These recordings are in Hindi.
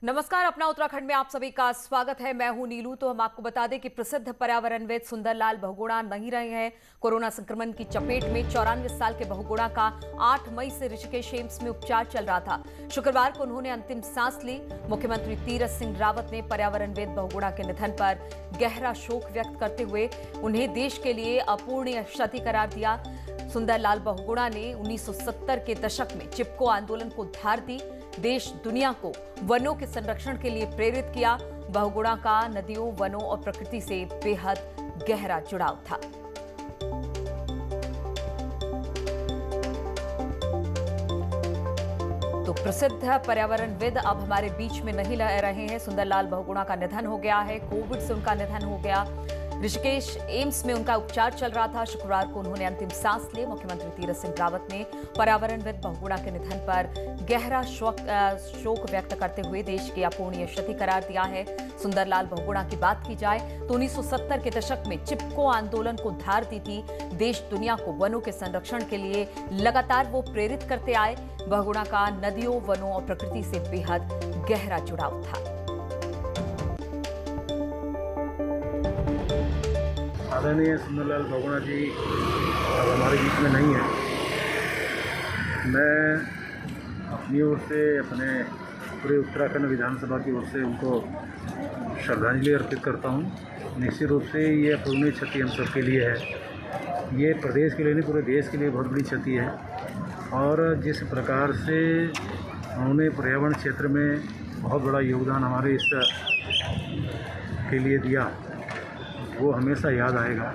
नमस्कार, अपना उत्तराखंड में आप सभी का स्वागत है। मैं हूं नीलू। तो हम आपको बता दें कि प्रसिद्ध पर्यावरणविद सुंदरलाल बहुगुणा नहीं रहे हैं कोरोना संक्रमण की चपेट में। 94 साल के बहुगुणा का 8 मई से ऋषिकेश एम्स में उपचार चल रहा था। शुक्रवार को उन्होंने अंतिम सांस ली। मुख्यमंत्री तीरथ सिंह रावत ने पर्यावरणविद बहुगुणा के निधन पर गहरा शोक व्यक्त करते हुए उन्हें देश के लिए अपूरणीय क्षति करार दिया। सुंदरलाल बहुगुणा ने 1970 के दशक में चिपको आंदोलन को धार दी, देश दुनिया को वनों के संरक्षण के लिए प्रेरित किया। बहुगुणा का नदियों, वनों और प्रकृति से बेहद गहरा जुड़ाव था। तो प्रसिद्ध पर्यावरणविद अब हमारे बीच में नहीं रह रहे हैं। सुंदरलाल बहुगुणा का निधन हो गया है, कोविड से उनका निधन हो गया। ऋषिकेश एम्स में उनका उपचार चल रहा था। शुक्रवार को उन्होंने अंतिम सांस ली। मुख्यमंत्री तीरथ सिंह रावत ने पर्यावरणविद बहुगुणा के निधन पर गहरा शोक व्यक्त करते हुए देश की अपूरणीय क्षति करार दिया है। सुंदरलाल बहुगुणा की बात की जाए तो 1970 के दशक में चिपको आंदोलन को धार दी थी। देश दुनिया को वनों के संरक्षण के लिए लगातार वो प्रेरित करते आए। बहुगुणा का नदियों, वनों और प्रकृति से बेहद गहरा जुड़ाव था। आदरणीय सुंदरलाल बहुगुणा जी अब हमारे बीच में नहीं है। मैं अपनी ओर से, अपने पूरे उत्तराखंड विधानसभा की ओर से उनको श्रद्धांजलि अर्पित करता हूं। निश्चित रूप से ये अपूरणीय क्षति हम सबके लिए है। ये प्रदेश के लिए नहीं, पूरे देश के लिए बहुत बड़ी क्षति है। और जिस प्रकार से उन्होंने पर्यावरण क्षेत्र में बहुत बड़ा योगदान हमारे इस के लिए दिया, वो हमेशा याद आएगा।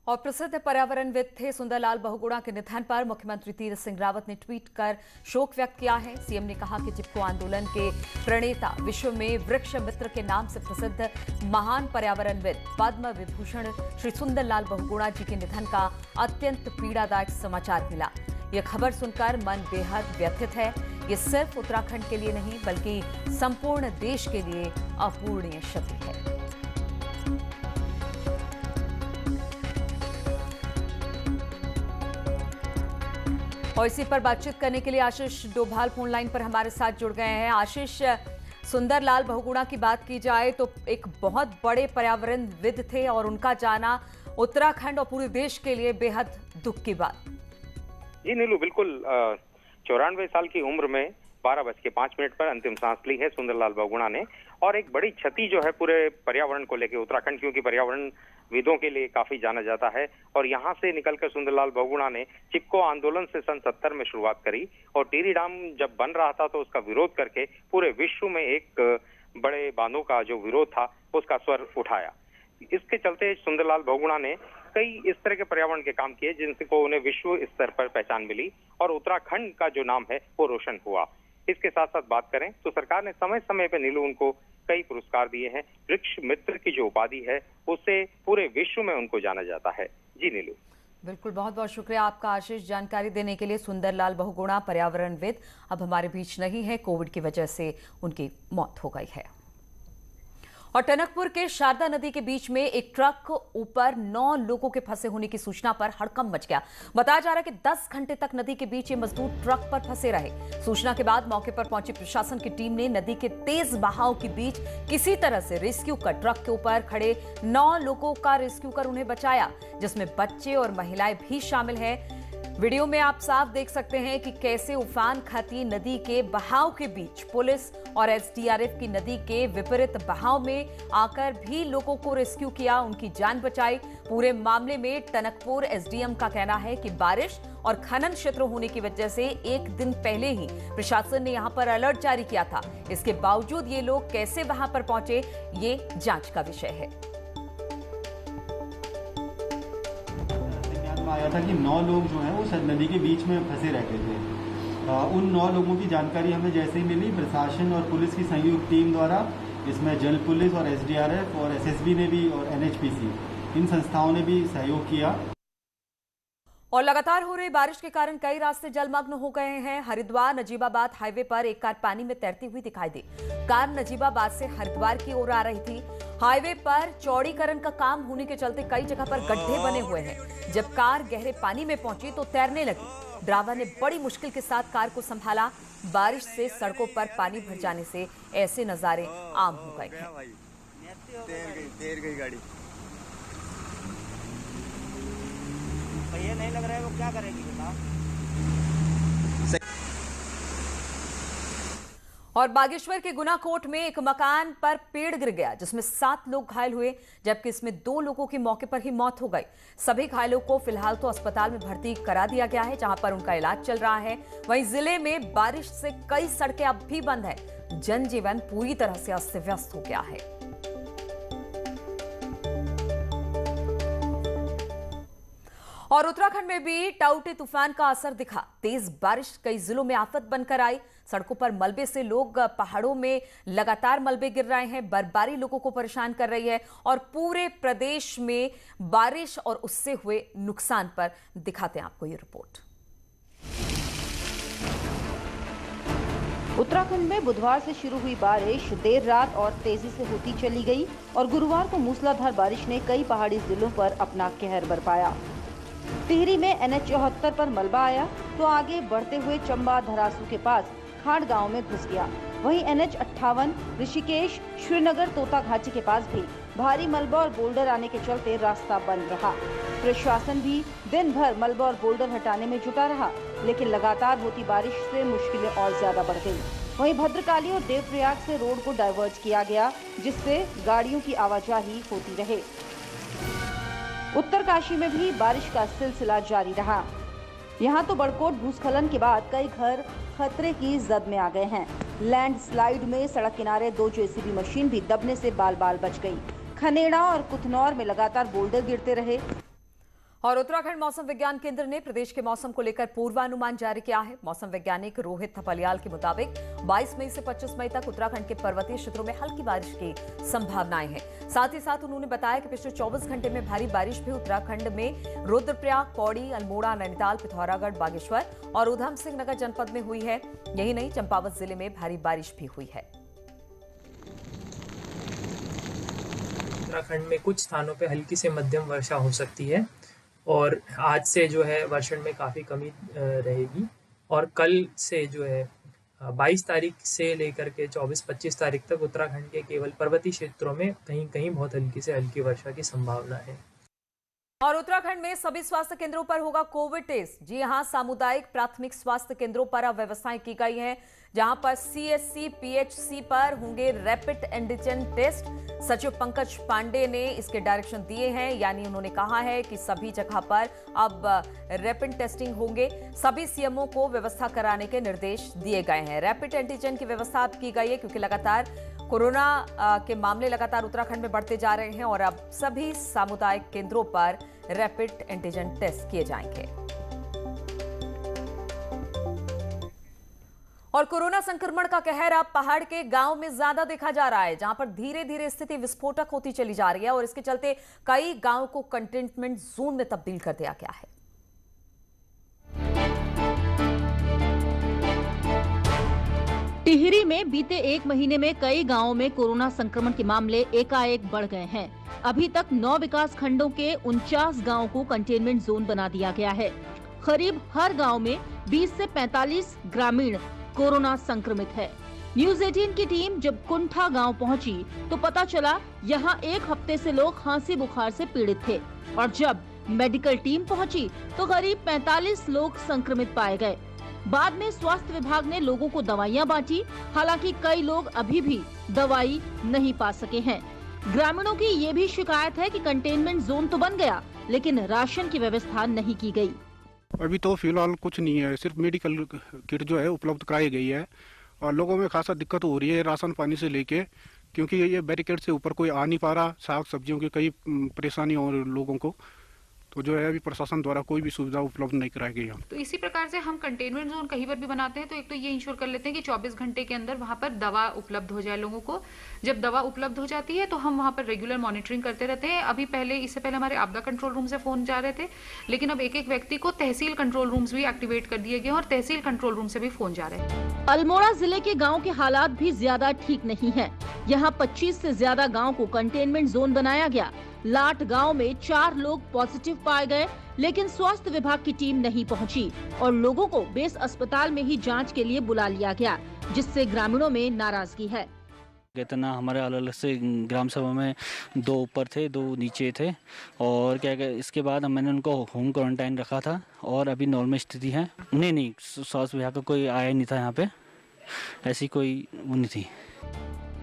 और प्रसिद्ध पर्यावरणविद थे सुंदरलाल बहुगुणा के निधन पर मुख्यमंत्री तीरथ सिंह रावत ने ट्वीट कर शोक व्यक्त किया है। सीएम ने कहा कि चिपको आंदोलन के प्रणेता, विश्व में वृक्ष मित्र के नाम से प्रसिद्ध महान पर्यावरणविद पद्म विभूषण श्री सुंदरलाल बहुगुणा जी के निधन का अत्यंत पीड़ादायक समाचार मिला। यह खबर सुनकर मन बेहद व्यथित है। ये सिर्फ उत्तराखंड के लिए नहीं बल्कि संपूर्ण देश के लिए अपूरणीय क्षति है। और इसी पर बातचीत करने के लिए आशीष डोभाल फोन लाइन पर हमारे साथ जुड़ गए हैं। आशीष, सुंदरलाल बहुगुणा की बात की जाए तो एक बहुत बड़े पर्यावरणविद थे और उनका जाना उत्तराखंड और पूरे देश के लिए बेहद दुख की बात। जी नीलू, बिल्कुल 94 साल की उम्र में 12:05 पर अंतिम सांस ली है सुंदरलाल बहुगुणा ने। और एक बड़ी क्षति जो है पूरे पर्यावरण को लेकर उत्तराखंड, क्योंकि पर्यावरण विदों के लिए काफी जाना जाता है। और यहाँ से निकलकर सुंदरलाल बहुगुणा ने चिपको आंदोलन से सन 70 में शुरुआत करी और टिहरी डैम जब बन रहा था तो उसका विरोध करके पूरे विश्व में एक बड़े बांधों का जो विरोध था उसका स्वर उठाया। इसके चलते सुंदरलाल बहुगुणा ने कई इस तरह के पर्यावरण के काम किए जिनसे को उन्हें विश्व स्तर पर पहचान मिली और उत्तराखंड का जो नाम है वो रोशन हुआ। इसके साथ साथ बात करें तो सरकार ने समय समय पर नीलू उनको कई पुरस्कार दिए हैं। वृक्ष मित्र की जो उपाधि है उससे पूरे विश्व में उनको जाना जाता है। जी नीलू, बिल्कुल, बहुत बहुत शुक्रिया आपका आशीष जानकारी देने के लिए। सुंदरलाल बहुगुणा पर्यावरणविद अब हमारे बीच नहीं है, कोविड की वजह से उनकी मौत हो गई है। और टनकपुर के शारदा नदी के बीच में एक ट्रक ऊपर 9 लोगों के फंसे होने की सूचना पर हड़कंप मच गया। बताया जा रहा है कि 10 घंटे तक नदी के बीच ये मजदूर ट्रक पर फंसे रहे। सूचना के बाद मौके पर पहुंची प्रशासन की टीम ने नदी के तेज बहाव के बीच किसी तरह से रेस्क्यू कर ट्रक के ऊपर खड़े 9 लोगों का रेस्क्यू कर उन्हें बचाया, जिसमें बच्चे और महिलाएं भी शामिल हैं। वीडियो में आप साफ देख सकते हैं कि कैसे उफान खाती नदी के बहाव के बीच पुलिस और एसडीआरएफ की नदी के विपरीत बहाव में आकर भी लोगों को रेस्क्यू किया, उनकी जान बचाई। पूरे मामले में टनकपुर एसडीएम का कहना है कि बारिश और खनन क्षेत्र होने की वजह से एक दिन पहले ही प्रशासन ने यहां पर अलर्ट जारी किया था। इसके बावजूद ये लोग कैसे वहां पर पहुंचे, ये जांच का विषय है। आया था कि 9 लोग जो हैं वो नदी के बीच में फंसे रहते थे। उन 9 लोगों की जानकारी हमें जैसे ही मिली, प्रशासन और पुलिस की संयुक्त टीम द्वारा, इसमें जल पुलिस और एसडीआरएफ और एसएसबी ने भी और एनएचपीसी, इन संस्थाओं ने भी सहयोग किया। और लगातार हो रही बारिश के कारण कई रास्ते जलमग्न हो गए हैं। हरिद्वार नजीबाबाद हाईवे पर एक कार पानी में तैरती हुई दिखाई दी। कार नजीबाबाद से हरिद्वार की ओर आ रही थी। हाईवे पर चौड़ीकरण का काम होने के चलते कई जगह पर गड्ढे बने हुए हैं। जब कार गहरे पानी में पहुंची तो तैरने लगी। ड्राइवर ने बड़ी मुश्किल के साथ कार को संभाला। बारिश से सड़कों पर पानी भर जाने से ऐसे नजारे आम हो गए हैं। देर गई गाड़ी। भैया नहीं लग रहा है, वो क्या करेगी बताओ। और बागेश्वर के गुनाकोट में एक मकान पर पेड़ गिर गया, जिसमें 7 लोग घायल हुए, जबकि इसमें 2 लोगों की मौके पर ही मौत हो गई। सभी घायलों को फिलहाल तो अस्पताल में भर्ती करा दिया गया है, जहां पर उनका इलाज चल रहा है। वहीं जिले में बारिश से कई सड़कें अब भी बंद है। जनजीवन पूरी तरह से अस्त व्यस्त हो गया है। और उत्तराखंड में भी टाउटे तूफान का असर दिखा। तेज बारिश कई जिलों में आफत बनकर आई। सड़कों पर मलबे से लोग, पहाड़ों में लगातार मलबे गिर रहे हैं। बर्फबारी लोगों को परेशान कर रही है और पूरे प्रदेश में बारिश और उससे हुए नुकसान पर दिखाते हैं आपको ये रिपोर्ट। उत्तराखंड में बुधवार से शुरू हुई बारिश देर रात और तेजी से होती चली गई और गुरुवार को मूसलाधार बारिश ने कई पहाड़ी जिलों पर अपना कहर बरपाया। टिहरी में NH 74 पर मलबा आया तो आगे बढ़ते हुए चंबा धरासू के पास खाड़ गांव में घुस गया। वहीं NH 58 ऋषिकेश श्रीनगर तोता घाटी के पास भी भारी मलबा और बोल्डर आने के चलते रास्ता बंद रहा। प्रशासन भी दिन भर मलबा और बोल्डर हटाने में जुटा रहा, लेकिन लगातार होती बारिश से मुश्किलें और ज्यादा बढ़ गयी। वहीं भद्रकाली और देवप्रयाग से रोड को डाइवर्ट किया गया, जिससे गाड़ियों की आवाजाही होती रहे। उत्तरकाशी में भी बारिश का सिलसिला जारी रहा। यहाँ तो बड़कोट भूस्खलन के बाद कई घर खतरे की जद में आ गए हैं। लैंडस्लाइड में सड़क किनारे 2 JCB मशीन भी दबने से बाल बाल बच गई। खनेड़ा और कुथनौर में लगातार बोल्डर गिरते रहे। और उत्तराखंड मौसम विज्ञान केंद्र ने प्रदेश के मौसम को लेकर पूर्वानुमान जारी किया है। मौसम वैज्ञानिक रोहित थपलियाल के मुताबिक 22 मई से 25 मई तक उत्तराखंड के पर्वतीय क्षेत्रों में हल्की बारिश की संभावनाएं हैं। साथ ही साथ उन्होंने बताया कि पिछले 24 घंटे में भारी बारिश भी उत्तराखंड में रुद्रप्रयाग, पौड़ी, अल्मोड़ा, नैनीताल, पिथौरागढ़, बागेश्वर और उधम सिंह नगर जनपद में हुई है। यही नहीं, चंपावत जिले में भारी बारिश भी हुई है। उत्तराखंड में कुछ स्थानों पर हल्की से मध्यम वर्षा हो सकती है और आज से जो है वर्षण में काफ़ी कमी रहेगी। और कल से जो है 22 तारीख से लेकर के 24-25 तारीख तक उत्तराखंड के केवल पर्वतीय क्षेत्रों में कहीं कहीं बहुत हल्की से हल्की वर्षा की संभावना है। और उत्तराखंड में सभी स्वास्थ्य केंद्रों पर होगा कोविड टेस्ट। जी हां, सामुदायिक प्राथमिक स्वास्थ्य केंद्रों पर अब व्यवस्थाएं की गई हैं, जहां पर CSC, PHC पर होंगे रैपिड एंटीजन टेस्ट। सचिव पंकज पांडे ने इसके डायरेक्शन दिए हैं, यानी उन्होंने कहा है कि सभी जगह पर अब रैपिड टेस्टिंग होंगे। सभी CMO को व्यवस्था कराने के निर्देश दिए गए हैं। रैपिड एंटीजन की व्यवस्था अब की गई है क्योंकि लगातार कोरोना के मामले लगातार उत्तराखंड में बढ़ते जा रहे हैं और अब सभी सामुदायिक केंद्रों पर रैपिड एंटीजन टेस्ट किए जाएंगे। और कोरोना संक्रमण का कहर अब पहाड़ के गांव में ज्यादा देखा जा रहा है, जहां पर धीरे धीरे स्थिति विस्फोटक होती चली जा रही है और इसके चलते कई गांवों को कंटेनमेंट जोन में तब्दील कर दिया गया है। टिहरी में बीते 1 महीने में कई गांवों में कोरोना संक्रमण के मामले एकाएक बढ़ गए हैं। अभी तक 9 विकास खंडों के 49 गांवों को कंटेनमेंट जोन बना दिया गया है। करीब हर गांव में 20 से 45 ग्रामीण कोरोना संक्रमित है। न्यूज 18 की टीम जब कुंठा गांव पहुंची तो पता चला यहां 1 हफ्ते से लोग खांसी बुखार से पीड़ित थे और जब मेडिकल टीम पहुंची तो करीब 45 लोग संक्रमित पाए गए। बाद में स्वास्थ्य विभाग ने लोगों को दवाइयां बांटी, हालांकि कई लोग अभी भी दवाई नहीं पा सके हैं। ग्रामीणों की ये भी शिकायत है कि कंटेनमेंट जोन तो बन गया, लेकिन राशन की व्यवस्था नहीं की गई। अभी तो फिलहाल कुछ नहीं है, सिर्फ मेडिकल किट जो है उपलब्ध कराई गई है और लोगों में खासा दिक्कत हो रही है राशन पानी से लेके, क्योंकि ये बैरिकेड से ऊपर कोई आ नहीं पा रहा। साग सब्जियों की कई परेशानी और लोगों को तो जो है अभी प्रशासन द्वारा कोई भी सुविधा उपलब्ध नहीं कराई गई है। तो इसी प्रकार से हम कंटेनमेंट जोन कहीं पर भी बनाते हैं तो एक तो ये इंश्योर कर लेते हैं कि 24 घंटे के अंदर वहां पर दवा उपलब्ध हो जाए लोगों को। जब दवा उपलब्ध हो जाती है तो हम वहां पर रेगुलर मॉनिटरिंग करते रहते हैं। अभी इससे पहले हमारे आपदा कंट्रोल रूम से फोन जा रहे थे, लेकिन अब एक व्यक्ति को तहसील कंट्रोल रूम्स भी एक्टिवेट कर दिए गए और तहसील कंट्रोल रूम से भी फोन जा रहे हैं। अल्मोड़ा जिले के गाँव के हालात भी ज्यादा ठीक नहीं है। यहाँ 25 से ज्यादा गांव को कंटेनमेंट जोन बनाया गया। लाट गांव में 4 लोग पॉजिटिव पाए गए, लेकिन स्वास्थ्य विभाग की टीम नहीं पहुंची और लोगों को बेस अस्पताल में ही जांच के लिए बुला लिया गया, जिससे ग्रामीणों में नाराजगी है। कितना हमारे अलग अलग से ग्राम सभा में 2 ऊपर थे, 2 नीचे थे और क्या इसके बाद मैंने उनको होम क्वारंटाइन रखा था और अभी नॉर्मल स्थिति है। नहीं, स्वास्थ्य विभाग का कोई आया नहीं था यहाँ पे, ऐसी कोई वो नहीं थी।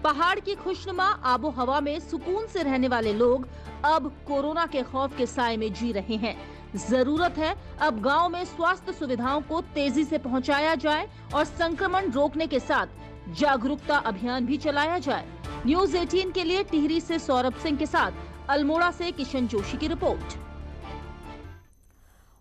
पहाड़ की खुशनुमा आबो हवा में सुकून से रहने वाले लोग अब कोरोना के खौफ के साए में जी रहे हैं। जरूरत है अब गांव में स्वास्थ्य सुविधाओं को तेजी से पहुंचाया जाए और संक्रमण रोकने के साथ जागरूकता अभियान भी चलाया जाए। न्यूज़ 18 के लिए टिहरी से सौरभ सिंह के साथ अल्मोड़ा से किशन जोशी की रिपोर्ट।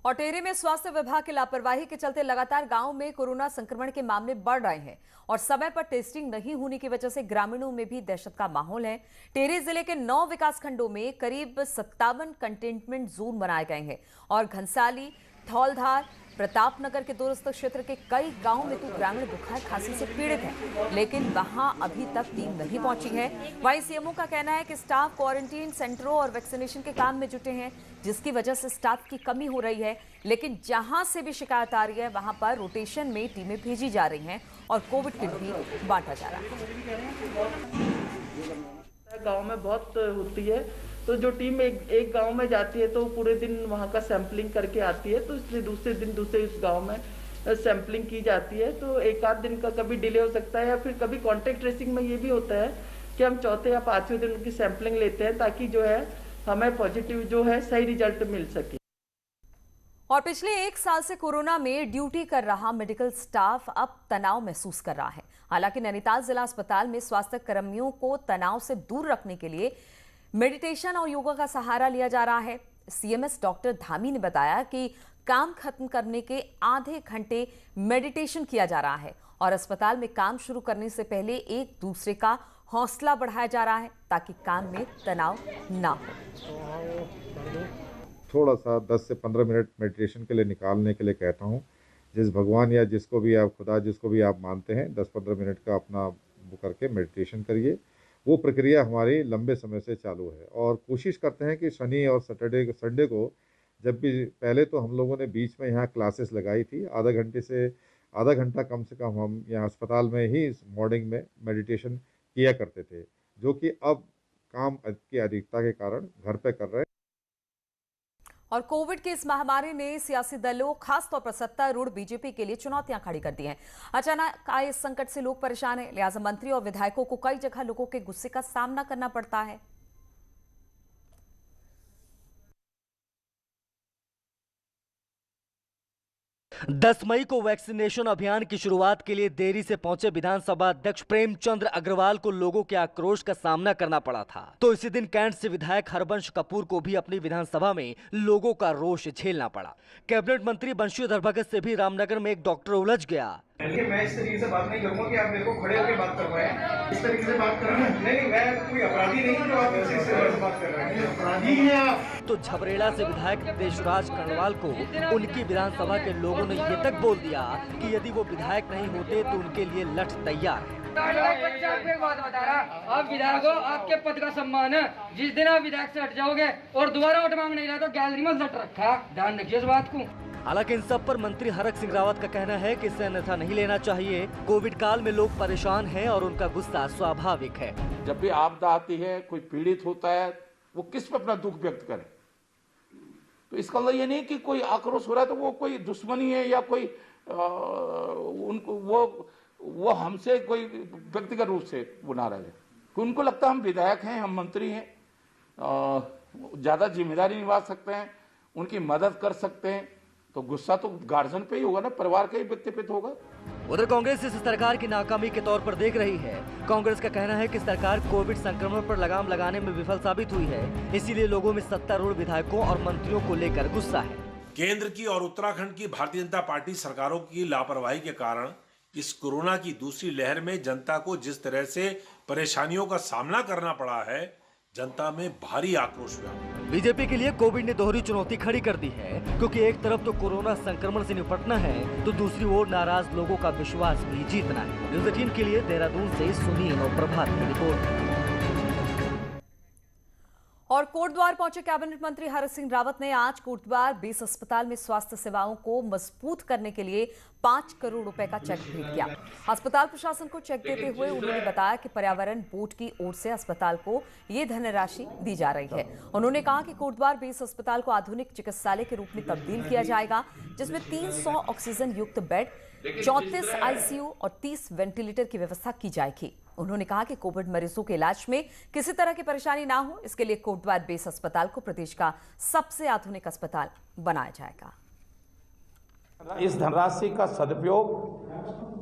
और टिहरी में स्वास्थ्य विभाग की लापरवाही के चलते लगातार गांव में कोरोना संक्रमण के मामले बढ़ रहे हैं और समय पर टेस्टिंग नहीं होने की वजह से ग्रामीणों में भी दहशत का माहौल है। टिहरी जिले के 9 विकासखंडों में करीब 57 कंटेनमेंट जोन बनाए गए हैं और घनसाली, धौलधार, प्रतापनगर के दूरस्थ क्षेत्र के कई गांवों में तो ग्रामीण बुखार खांसी से पीड़ित हैं, लेकिन वहां अभी तक टीम नहीं पहुंची है। वहीं सीएमओ का कहना है कि स्टाफ क्वारंटीन सेंटरों और वैक्सीनेशन के काम में जुटे हैं, जिसकी वजह से स्टाफ की कमी हो रही है। लेकिन जहां से भी शिकायत आ रही है वहां पर रोटेशन में टीमें भेजी जा रही हैं और कोविड किट भी बांटा जा रहा है। गाँव में बहुत होती है, तो जो टीम एक गांव में जाती है तो पूरे दिन वहां का सैंपलिंग करके आती है, तो इसलिए दूसरे दिन दूसरे उस गांव में सैंपलिंग की जाती है। तो 1 आध दिन का कभी डिले हो सकता है या फिर कभी कांटेक्ट ट्रेसिंग में ये भी होता है कि हम 4थे या 5वें दिन उनकी सैंपलिंग लेते हैं ताकि जो है हमें पॉजिटिव जो है सही रिजल्ट मिल सके। और पिछले 1 साल से कोरोना में ड्यूटी कर रहा मेडिकल स्टाफ अब तनाव महसूस कर रहा है। हालांकि नैनीताल जिला अस्पताल में स्वास्थ्य कर्मियों को तनाव से दूर रखने के लिए मेडिटेशन और योगा का सहारा लिया जा रहा है। सीएमएस डॉक्टर धामी ने बताया कि काम खत्म करने के आधे घंटे मेडिटेशन किया जा रहा है और अस्पताल में काम शुरू करने से पहले एक दूसरे का हौसला बढ़ाया जा रहा है ताकि काम में तनाव ना हो। थोड़ा सा 10 से 15 मिनट मेडिटेशन के लिए निकालने के लिए कहता हूँ। जिस भगवान या जिसको भी आप खुदा जिसको भी आप मानते हैं 10-15 मिनट का अपना वो करके मेडिटेशन करिए। वो प्रक्रिया हमारी लंबे समय से चालू है और कोशिश करते हैं कि शनि और संडे को जब भी पहले तो हम लोगों ने बीच में यहाँ क्लासेस लगाई थी, आधा घंटा कम से कम हम यहाँ अस्पताल में ही मॉर्निंग में मेडिटेशन किया करते थे, जो कि अब काम की अधिकता के कारण घर पे कर रहे हैं। और कोविड की इस महामारी ने सियासी दलों, खासतौर पर सत्तारूढ़ बीजेपी के लिए चुनौतियां खड़ी कर दी हैं। अचानक आए इस संकट से लोग परेशान हैं, लिहाजा मंत्री और विधायकों को कई जगह लोगों के गुस्से का सामना करना पड़ता है। 10 मई को वैक्सीनेशन अभियान की शुरुआत के लिए देरी से पहुंचे विधानसभा अध्यक्ष प्रेमचंद्र अग्रवाल को लोगों के आक्रोश का सामना करना पड़ा था, तो इसी दिन कैंट से विधायक हरबंश कपूर को भी अपनी विधानसभा में लोगों का रोष झेलना पड़ा। कैबिनेट मंत्री बंशीधर भगत से भी रामनगर में एक डॉक्टर उलझ गया। मैं इस तरीके से बात नहीं करूंगा कि आप मेरे को खड़े होकर बात करवाएं। इस तरीके से बात करना नहीं, मैं कोई अपराधी नहीं हूं जो आप इस तरीके से बात कर रहे हैं। अपराधी हैं आप। तो झबरेड़ा से विधायक देशराज कर्णवाल को उनकी विधानसभा के लोगों ने ये तक बोल दिया कि यदि वो विधायक नहीं होते तो उनके लिए लठ तैयार है। एक बात बता रहा, आप विधायक हो, आपके पद का सम्मान है। जिस दिन आप विधायक से हट जाओगे और दोबारा वोट मांग नहीं रहा तो गैलरी में लट रखा, ध्यान रखिए इस बात को। हालांकि इन सब पर मंत्री हरक सिंह रावत का कहना है कि इसे अन्यथा नहीं लेना चाहिए। कोविड काल में लोग परेशान हैं और उनका गुस्सा स्वाभाविक है। जब भी आपदा आती है, कोई पीड़ित होता है, वो किस पे अपना दुख व्यक्त करे, तो इसका मतलब ये नहीं कि कोई आक्रोश हो रहा है तो वो कोई दुश्मनी है या कोई उनको वो हमसे कोई व्यक्तिगत रूप से वो नाराज है। उनको लगता है हम विधायक हैं, हम मंत्री हैं, ज्यादा जिम्मेदारी निभा सकते हैं, उनकी मदद कर सकते हैं, तो गुस्सा तो गार्जियन पे ही होगा ना, परिवार के ही व्यक्ति पे होगा। उधर कांग्रेस इस सरकार की नाकामी के तौर पर देख रही है। कांग्रेस का कहना है कि सरकार कोविड संक्रमण पर लगाम लगाने में विफल साबित हुई है, इसीलिए लोगों में सत्तारूढ़ विधायकों और मंत्रियों को लेकर गुस्सा है। केंद्र की और उत्तराखंड की भारतीय जनता पार्टी सरकारों की लापरवाही के कारण इस कोरोना की दूसरी लहर में जनता को जिस तरह से परेशानियों का सामना करना पड़ा है, जनता में भारी आक्रोश व्याप्त। बीजेपी के लिए कोविड ने दोहरी चुनौती खड़ी कर दी है, क्योंकि एक तरफ तो कोरोना संक्रमण से निपटना है, तो दूसरी ओर नाराज लोगों का विश्वास भी जीतना है। न्यूज़ 18 के लिए देहरादून से सुनील और प्रभात की रिपोर्ट। और कोटद्वार पहुंचे कैबिनेट मंत्री हरक सिंह रावत ने आज कोटद्वार बेस अस्पताल में स्वास्थ्य सेवाओं को मजबूत करने के लिए 5 करोड़ रुपए का चेक भेंट किया। अस्पताल प्रशासन को चेक देते हुए उन्होंने बताया कि पर्यावरण बोर्ड की ओर से अस्पताल को ये धनराशि दी जा रही है। उन्होंने कहा कि कोटद्वार बेस अस्पताल को आधुनिक चिकित्सालय के रूप में तब्दील किया जाएगा, जिसमें 300 ऑक्सीजन युक्त बेड, 34 आईसीयू और 30 वेंटिलेटर की व्यवस्था की जाएगी। उन्होंने कहा कि कोविड मरीजों के इलाज में किसी तरह की परेशानी ना हो, इसके लिए कोटद्वार बेस अस्पताल को प्रदेश का सबसे आधुनिक अस्पताल बनाया जाएगा। इस धनराशि का सदुपयोग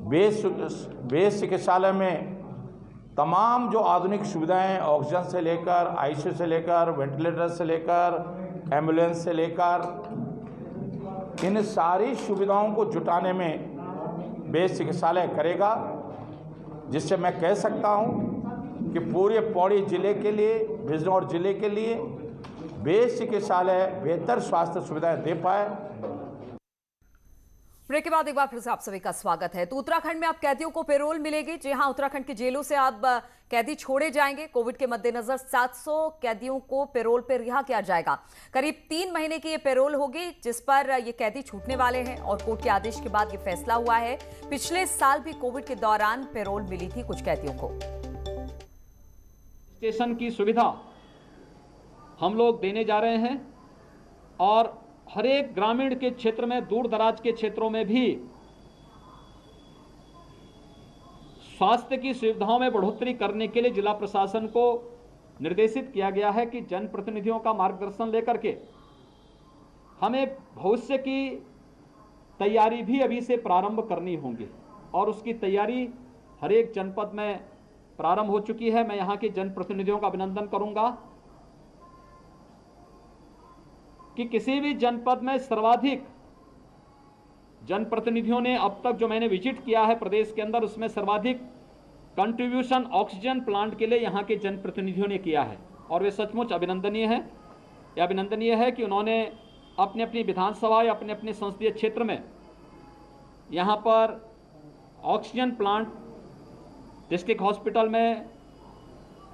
बेस चिकित्सालय में तमाम जो आधुनिक सुविधाएं, ऑक्सीजन से लेकर आईसीयू से लेकर वेंटिलेटर से लेकर एम्बुलेंस से लेकर, इन सारी सुविधाओं को जुटाने में बेस चिकित्सालय करेगा, जिससे मैं कह सकता हूं कि पूरे पौड़ी जिले के लिए, बिजनौर जिले के लिए बेस चिकित्सालय बेहतर स्वास्थ्य सुविधाएं दे पाए। ब्रेक के बाद एक बार फिर से आप सभी का स्वागत है। तो उत्तराखंड में अब कैदियों को पैरोल मिलेगी। जी हां, उत्तराखंड की जेलों से अब कैदी छोड़े जाएंगे। कोविड के मद्देनजर 700 कैदियों को पैरोल पर रिहा किया जाएगा। करीब 3 महीने की ये पैरोल होगी, जिस पर ये कैदी छूटने वाले हैं और कोर्ट के आदेश के बाद ये फैसला हुआ है। पिछले साल भी कोविड के दौरान पैरोल मिली थी कुछ कैदियों को। स्टेशन की सुविधा हम लोग देने जा रहे हैं और हर एक ग्रामीण के क्षेत्र में, दूर दराज के क्षेत्रों में भी स्वास्थ्य की सुविधाओं में बढ़ोतरी करने के लिए जिला प्रशासन को निर्देशित किया गया है कि जनप्रतिनिधियों का मार्गदर्शन लेकर के हमें भविष्य की तैयारी भी अभी से प्रारंभ करनी होगी और उसकी तैयारी हर एक जनपद में प्रारंभ हो चुकी है। मैं यहाँ के जनप्रतिनिधियों का अभिनंदन करूंगा कि किसी भी जनपद में सर्वाधिक जनप्रतिनिधियों ने अब तक जो मैंने विजिट किया है प्रदेश के अंदर, उसमें सर्वाधिक कंट्रीब्यूशन ऑक्सीजन प्लांट के लिए यहाँ के जनप्रतिनिधियों ने किया है और वे सचमुच अभिनंदनीय है। यह अभिनंदनीय है कि उन्होंने अपनी अपनी विधानसभा या अपने अपने संसदीय क्षेत्र में यहाँ पर ऑक्सीजन प्लांट डिस्ट्रिक्ट हॉस्पिटल में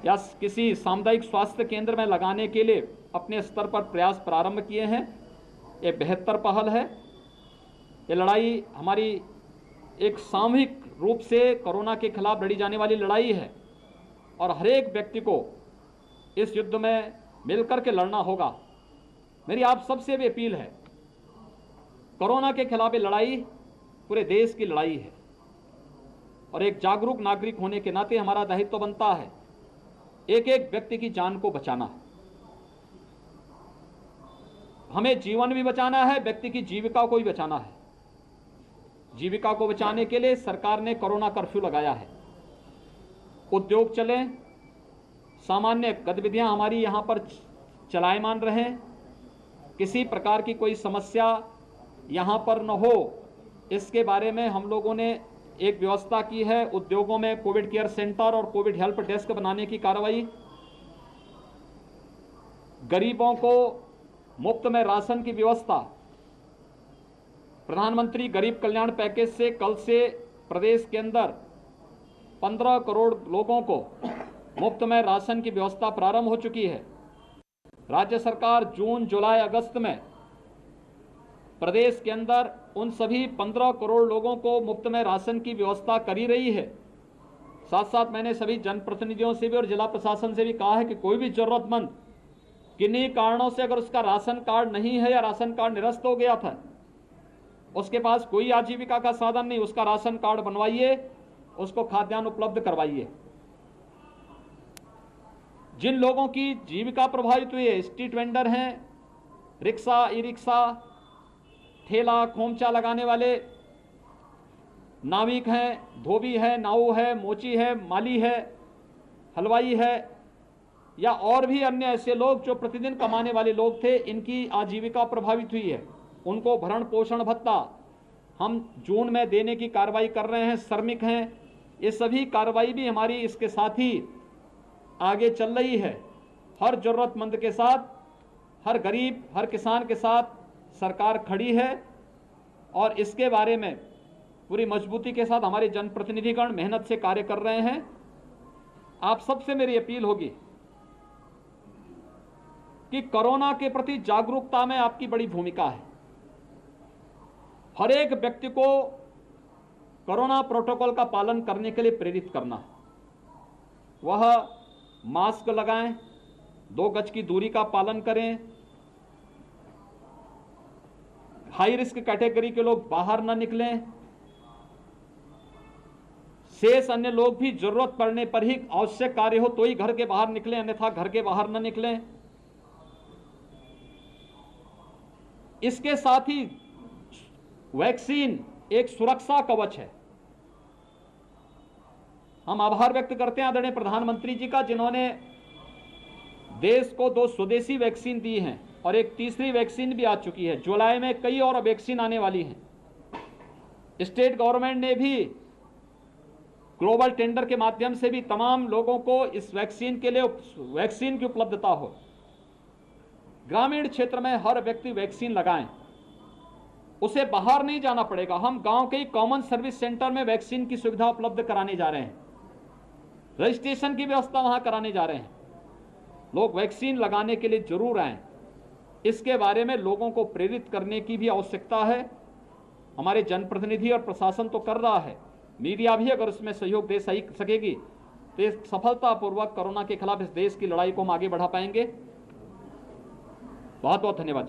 या किसी सामुदायिक स्वास्थ्य केंद्र में लगाने के लिए अपने स्तर पर प्रयास प्रारंभ किए हैं। ये बेहतर पहल है। ये लड़ाई हमारी एक सामूहिक रूप से कोरोना के खिलाफ लड़ी जाने वाली लड़ाई है और हर एक व्यक्ति को इस युद्ध में मिलकर के लड़ना होगा। मेरी आप सबसे भी अपील है, कोरोना के खिलाफ ये लड़ाई पूरे देश की लड़ाई है और एक जागरूक नागरिक होने के नाते हमारा दायित्व बनता है एक एक व्यक्ति की जान को बचाना है। हमें जीवन भी बचाना है, व्यक्ति की जीविका को भी बचाना है। जीविका को बचाने के लिए सरकार ने कोरोना कर्फ्यू लगाया है। उद्योग चलें, सामान्य गतिविधियां हमारी यहां पर चलायमान रहें, किसी प्रकार की कोई समस्या यहां पर न हो, इसके बारे में हम लोगों ने एक व्यवस्था की है। उद्योगों में कोविड केयर सेंटर और कोविड हेल्प डेस्क बनाने की कार्रवाई, गरीबों को मुफ्त में राशन की व्यवस्था, प्रधानमंत्री गरीब कल्याण पैकेज से कल से प्रदेश के अंदर 15 करोड़ लोगों को मुफ्त में राशन की व्यवस्था प्रारंभ हो चुकी है। राज्य सरकार जून, जुलाई, अगस्त में प्रदेश के अंदर उन सभी 15 करोड़ लोगों को मुफ्त में राशन की व्यवस्था करी रही है। साथ साथ मैंने सभी जनप्रतिनिधियों से भी और जिला प्रशासन से भी कहा है कि कोई भी जरूरतमंद किन्हीं कारणों से अगर उसका राशन कार्ड नहीं है या राशन कार्ड निरस्त हो गया था, उसके पास कोई आजीविका का साधन नहीं, उसका राशन कार्ड बनवाइए, उसको खाद्यान्न उपलब्ध करवाइए। जिन लोगों की जीविका प्रभावित हुई है, स्ट्रीट वेंडर हैं, रिक्शा, ई रिक्शा, ठेला खोमचा लगाने वाले, नाविक हैं, धोबी है, नाऊ है, मोची है, माली है, हलवाई है या और भी अन्य ऐसे लोग जो प्रतिदिन कमाने वाले लोग थे, इनकी आजीविका प्रभावित हुई है। उनको भरण पोषण भत्ता हम जून में देने की कार्रवाई कर रहे हैं। श्रमिक हैं, ये सभी कार्रवाई भी हमारी इसके साथ ही आगे चल रही है। हर जरूरतमंद के साथ, हर गरीब, हर किसान के साथ सरकार खड़ी है और इसके बारे में पूरी मजबूती के साथ हमारे जनप्रतिनिधिगण मेहनत से कार्य कर रहे हैं। आप सबसे मेरी अपील होगी कि कोरोना के प्रति जागरूकता में आपकी बड़ी भूमिका है। हर एक व्यक्ति को कोरोना प्रोटोकॉल का पालन करने के लिए प्रेरित करना है। वह मास्क लगाएं, 2 गज की दूरी का पालन करें, हाई रिस्क कैटेगरी के लोग बाहर न निकलें, शेष अन्य लोग भी जरूरत पड़ने पर ही आवश्यक कार्य हो तो ही घर के बाहर निकलें, अन्यथा घर के बाहर न निकलें। इसके साथ ही वैक्सीन एक सुरक्षा कवच है। हम आभार व्यक्त करते हैं आदरणीय प्रधानमंत्री जी का, जिन्होंने देश को 2 स्वदेशी वैक्सीन दी हैं और एक तीसरी वैक्सीन भी आ चुकी है। जुलाई में कई और वैक्सीन आने वाली हैं। स्टेट गवर्नमेंट ने भी ग्लोबल टेंडर के माध्यम से भी तमाम लोगों को इस वैक्सीन के लिए वैक्सीन की उपलब्धता हो। ग्रामीण क्षेत्र में हर व्यक्ति वैक्सीन लगाएं, उसे बाहर नहीं जाना पड़ेगा। हम गांव के कॉमन सर्विस सेंटर में वैक्सीन की सुविधा उपलब्ध कराने जा रहे हैं, रजिस्ट्रेशन की व्यवस्था वहां कराने जा रहे हैं। लोग वैक्सीन लगाने के लिए जरूर आएं। इसके बारे में लोगों को प्रेरित करने की भी आवश्यकता है। हमारे जनप्रतिनिधि और प्रशासन तो कर रहा है, मीडिया भी अगर उसमें सहयोग दे सकेगी तो सफलतापूर्वक कोरोना के खिलाफ इस देश की लड़ाई को हम आगे बढ़ा पाएंगे। बहुत बहुत धन्यवाद।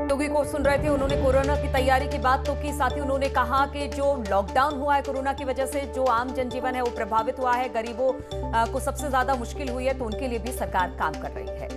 योगी को सुन रहे थे, उन्होंने कोरोना की तैयारी की बात तो की, साथ ही उन्होंने कहा कि जो लॉकडाउन हुआ है कोरोना की वजह से, जो आम जनजीवन है वो प्रभावित हुआ है, गरीबों को सबसे ज्यादा मुश्किल हुई है, तो उनके लिए भी सरकार काम कर रही है।